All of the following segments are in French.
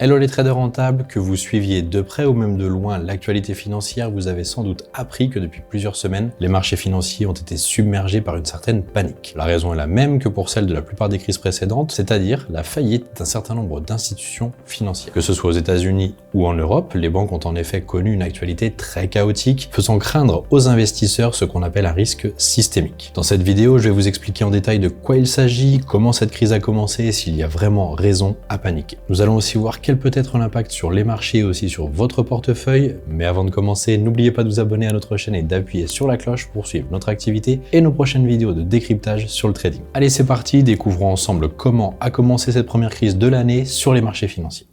Hello les traders rentables, que vous suiviez de près ou même de loin l'actualité financière, vous avez sans doute appris que depuis plusieurs semaines, les marchés financiers ont été submergés par une certaine panique. La raison est la même que pour celle de la plupart des crises précédentes, c'est-à-dire la faillite d'un certain nombre d'institutions financières. Que ce soit aux États-Unis ou en Europe, les banques ont en effet connu une actualité très chaotique, faisant craindre aux investisseurs ce qu'on appelle un risque systémique. Dans cette vidéo, je vais vous expliquer en détail de quoi il s'agit, comment cette crise a commencé et s'il y a vraiment raison à paniquer. Nous allons aussi voir quel peut être l'impact sur les marchés et aussi sur votre portefeuille. Mais avant de commencer, n'oubliez pas de vous abonner à notre chaîne et d'appuyer sur la cloche pour suivre notre activité et nos prochaines vidéos de décryptage sur le trading. Allez, c'est parti, découvrons ensemble comment a commencé cette première crise de l'année sur les marchés financiers.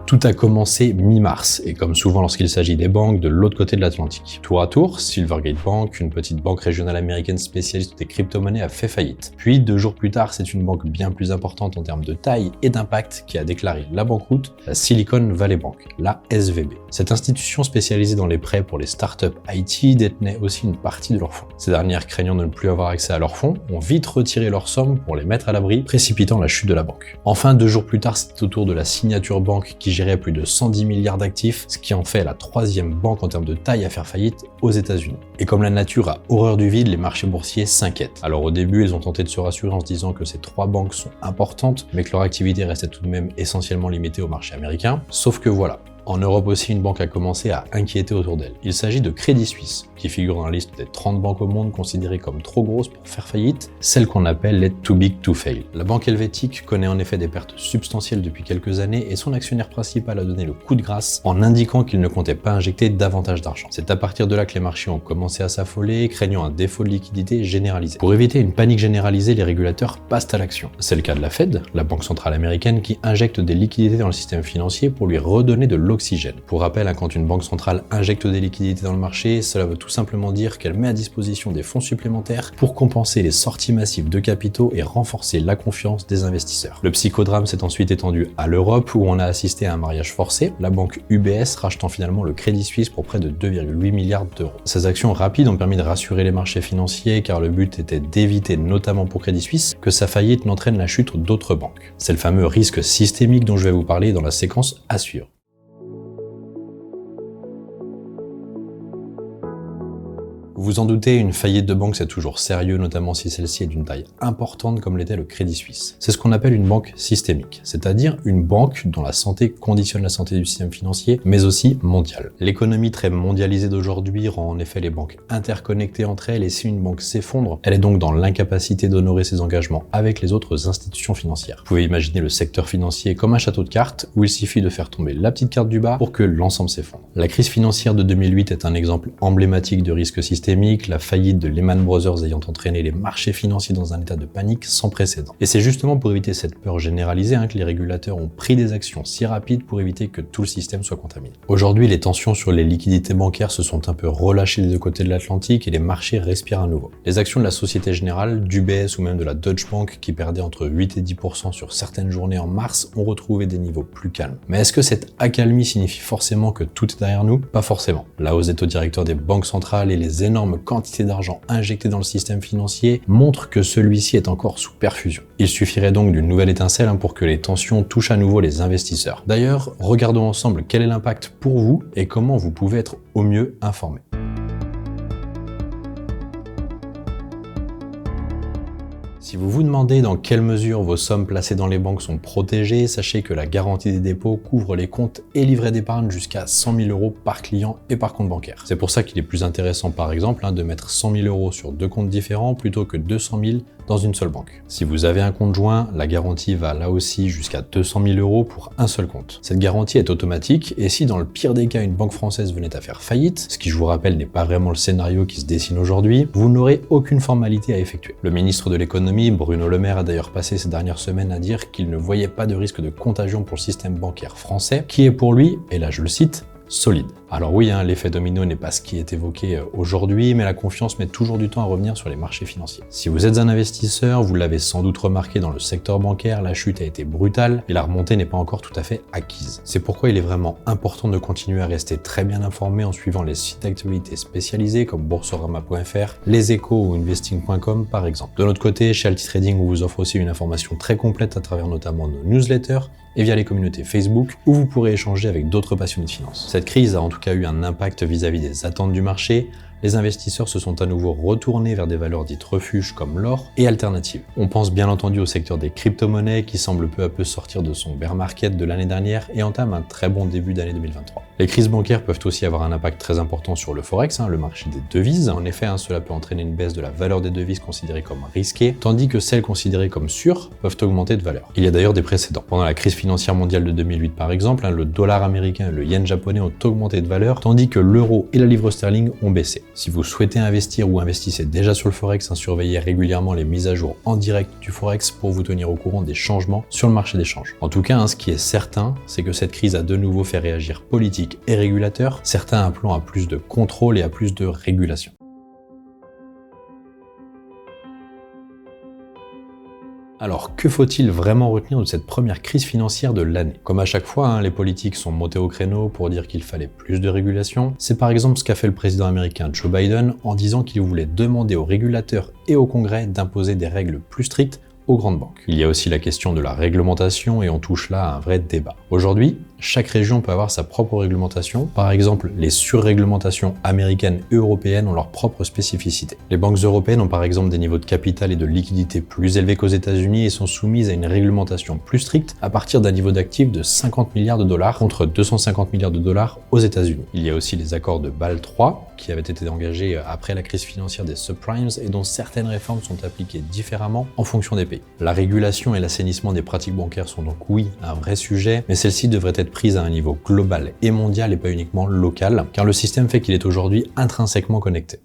Tout a commencé mi-mars, et comme souvent lorsqu'il s'agit des banques de l'autre côté de l'Atlantique. Tour à tour, Silvergate Bank, une petite banque régionale américaine spécialiste des crypto-monnaies, a fait faillite. Puis, 2 jours plus tard, c'est une banque bien plus importante en termes de taille et d'impact qui a déclaré la banqueroute, la Silicon Valley Bank, la SVB. Cette institution spécialisée dans les prêts pour les startups IT détenait aussi une partie de leurs fonds. Ces dernières, craignant de ne plus avoir accès à leurs fonds, ont vite retiré leurs sommes pour les mettre à l'abri, précipitant la chute de la banque. Enfin, 2 jours plus tard, c'est au tour de la Signature Bank qui gérait plus de 110 milliards d'actifs, ce qui en fait la 3e banque en termes de taille à faire faillite aux États-Unis. Et comme la nature a horreur du vide, les marchés boursiers s'inquiètent. Alors au début, ils ont tenté de se rassurer en se disant que ces 3 banques sont importantes, mais que leur activité restait tout de même essentiellement limitée au marché américain. Sauf que voilà. En Europe aussi, une banque a commencé à inquiéter autour d'elle. Il s'agit de Crédit Suisse, qui figure dans la liste des 30 banques au monde considérées comme trop grosses pour faire faillite, celles qu'on appelle les too big to fail. La banque helvétique connaît en effet des pertes substantielles depuis quelques années et son actionnaire principal a donné le coup de grâce en indiquant qu'il ne comptait pas injecter davantage d'argent. C'est à partir de là que les marchés ont commencé à s'affoler, craignant un défaut de liquidité généralisé. Pour éviter une panique généralisée, les régulateurs passent à l'action. C'est le cas de la Fed, la banque centrale américaine, qui injecte des liquidités dans le système financier pour lui redonner de l'oxygène. Pour rappel, quand une banque centrale injecte des liquidités dans le marché, cela veut tout simplement dire qu'elle met à disposition des fonds supplémentaires pour compenser les sorties massives de capitaux et renforcer la confiance des investisseurs. Le psychodrame s'est ensuite étendu à l'Europe où on a assisté à un mariage forcé, la banque UBS rachetant finalement le Crédit Suisse pour près de 2,8 milliards d'euros. Ces actions rapides ont permis de rassurer les marchés financiers car le but était d'éviter, notamment pour Crédit Suisse, que sa faillite n'entraîne la chute d'autres banques. C'est le fameux risque systémique dont je vais vous parler dans la séquence à suivre. Vous vous en doutez, une faillite de banque c'est toujours sérieux, notamment si celle-ci est d'une taille importante comme l'était le Crédit Suisse. C'est ce qu'on appelle une banque systémique, c'est-à-dire une banque dont la santé conditionne la santé du système financier, mais aussi mondiale. L'économie très mondialisée d'aujourd'hui rend en effet les banques interconnectées entre elles et si une banque s'effondre, elle est donc dans l'incapacité d'honorer ses engagements avec les autres institutions financières. Vous pouvez imaginer le secteur financier comme un château de cartes où il suffit de faire tomber la petite carte du bas pour que l'ensemble s'effondre. La crise financière de 2008 est un exemple emblématique de risque systémique, la faillite de Lehman Brothers ayant entraîné les marchés financiers dans un état de panique sans précédent. Et c'est justement pour éviter cette peur généralisée que les régulateurs ont pris des actions si rapides pour éviter que tout le système soit contaminé. Aujourd'hui, les tensions sur les liquidités bancaires se sont un peu relâchées des 2 côtés de l'Atlantique et les marchés respirent à nouveau. Les actions de la Société Générale, d'UBS ou même de la Deutsche Bank qui perdaient entre 8 et 10% sur certaines journées en mars ont retrouvé des niveaux plus calmes. Mais est-ce que cette accalmie signifie forcément que tout est derrière nous? Pas forcément. La hausse des taux directeurs des banques centrales et les énormes quantité d'argent injectée dans le système financier montre que celui-ci est encore sous perfusion. Il suffirait donc d'une nouvelle étincelle pour que les tensions touchent à nouveau les investisseurs. D'ailleurs, regardons ensemble quel est l'impact pour vous et comment vous pouvez être au mieux informé. Si vous vous demandez dans quelle mesure vos sommes placées dans les banques sont protégées, sachez que la garantie des dépôts couvre les comptes et livrets d'épargne jusqu'à 100 000 € par client et par compte bancaire. C'est pour ça qu'il est plus intéressant par exemple de mettre 100 000 € sur 2 comptes différents plutôt que 200 000 dans une seule banque. Si vous avez un compte joint, la garantie va là aussi jusqu'à 200 000 € pour un seul compte. Cette garantie est automatique et si dans le pire des cas une banque française venait à faire faillite, ce qui je vous rappelle n'est pas vraiment le scénario qui se dessine aujourd'hui, vous n'aurez aucune formalité à effectuer. Le ministre de l'économie, Bruno Le Maire, a d'ailleurs passé ces dernières semaines à dire qu'il ne voyait pas de risque de contagion pour le système bancaire français, qui est pour lui, et là je le cite, solide. Alors oui, l'effet domino n'est pas ce qui est évoqué aujourd'hui, mais la confiance met toujours du temps à revenir sur les marchés financiers. Si vous êtes un investisseur, vous l'avez sans doute remarqué dans le secteur bancaire, la chute a été brutale et la remontée n'est pas encore tout à fait acquise. C'est pourquoi il est vraiment important de continuer à rester très bien informé en suivant les sites d'actualité spécialisés comme boursorama.fr, Les Echos ou investing.com par exemple. De notre côté, chez Altitrading, on vous offre aussi une information très complète à travers notamment nos newsletters et via les communautés Facebook où vous pourrez échanger avec d'autres passionnés de finance. Cette crise a en tout cas eu un impact vis-à-vis des attentes du marché. Les investisseurs se sont à nouveau retournés vers des valeurs dites refuges comme l'or et alternatives. On pense bien entendu au secteur des crypto-monnaies qui semble peu à peu sortir de son bear market de l'année dernière et entame un très bon début d'année 2023. Les crises bancaires peuvent aussi avoir un impact très important sur le forex, le marché des devises. En effet, cela peut entraîner une baisse de la valeur des devises considérées comme risquées, tandis que celles considérées comme sûres peuvent augmenter de valeur. Il y a d'ailleurs des précédents. Pendant la crise financière mondiale de 2008 par exemple, le dollar américain et le yen japonais ont augmenté de valeur, tandis que l'euro et la livre sterling ont baissé. Si vous souhaitez investir ou investissez déjà sur le forex, surveillez régulièrement les mises à jour en direct du forex pour vous tenir au courant des changements sur le marché des changes. En tout cas, ce qui est certain, c'est que cette crise a de nouveau fait réagir politique et régulateur, certains appelant à plus de contrôle et à plus de régulation. Alors, que faut-il vraiment retenir de cette première crise financière de l'année? Comme à chaque fois, les politiques sont montés au créneau pour dire qu'il fallait plus de régulation. C'est par exemple ce qu'a fait le président américain Joe Biden en disant qu'il voulait demander aux régulateurs et au Congrès d'imposer des règles plus strictes aux grandes banques. Il y a aussi la question de la réglementation et on touche là à un vrai débat. Aujourd'hui, chaque région peut avoir sa propre réglementation. Par exemple, les surréglementations américaines et européennes ont leurs propres spécificités. Les banques européennes ont par exemple des niveaux de capital et de liquidité plus élevés qu'aux États-Unis et sont soumises à une réglementation plus stricte à partir d'un niveau d'actifs de 50 milliards de dollars contre 250 milliards de dollars aux États-Unis. Il y a aussi les accords de Bâle 3 qui avaient été engagés après la crise financière des subprimes et dont certaines réformes sont appliquées différemment en fonction des pays. La régulation et l'assainissement des pratiques bancaires sont donc oui un vrai sujet, mais celle-ci devrait être prise à un niveau global et mondial et pas uniquement local, car le système fait qu'il est aujourd'hui intrinsèquement connecté.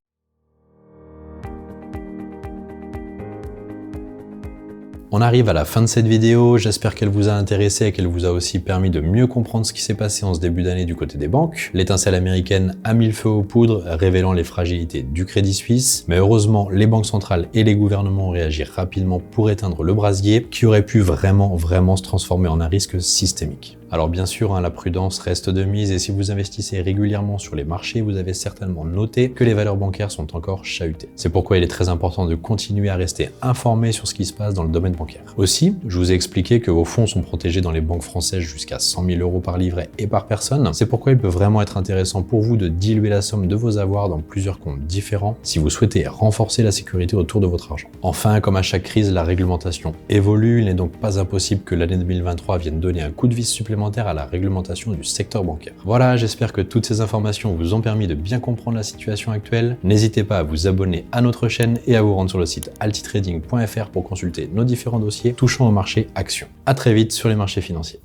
On arrive à la fin de cette vidéo, j'espère qu'elle vous a intéressé et qu'elle vous a aussi permis de mieux comprendre ce qui s'est passé en ce début d'année du côté des banques. L'étincelle américaine a mis le feu aux poudres, révélant les fragilités du Crédit Suisse, mais heureusement les banques centrales et les gouvernements ont réagi rapidement pour éteindre le brasier qui aurait pu vraiment se transformer en un risque systémique. Alors bien sûr, la prudence reste de mise et si vous investissez régulièrement sur les marchés, vous avez certainement noté que les valeurs bancaires sont encore chahutées. C'est pourquoi il est très important de continuer à rester informé sur ce qui se passe dans le domaine bancaire. Aussi, je vous ai expliqué que vos fonds sont protégés dans les banques françaises jusqu'à 100 000 € par livret et par personne. C'est pourquoi il peut vraiment être intéressant pour vous de diluer la somme de vos avoirs dans plusieurs comptes différents si vous souhaitez renforcer la sécurité autour de votre argent. Enfin, comme à chaque crise, la réglementation évolue. Il n'est donc pas impossible que l'année 2023 vienne donner un coup de vis supplémentaire à la réglementation du secteur bancaire. Voilà, j'espère que toutes ces informations vous ont permis de bien comprendre la situation actuelle. N'hésitez pas à vous abonner à notre chaîne et à vous rendre sur le site altitrading.fr pour consulter nos différents dossiers touchant au marché actions. À très vite sur les marchés financiers.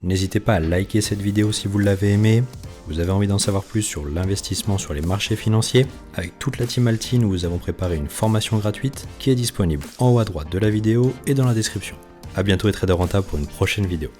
N'hésitez pas à liker cette vidéo si vous l'avez aimée. Vous avez envie d'en savoir plus sur l'investissement sur les marchés financiers? Avec toute la team Alti, nous vous avons préparé une formation gratuite qui est disponible en haut à droite de la vidéo et dans la description. A bientôt les traders rentables pour une prochaine vidéo.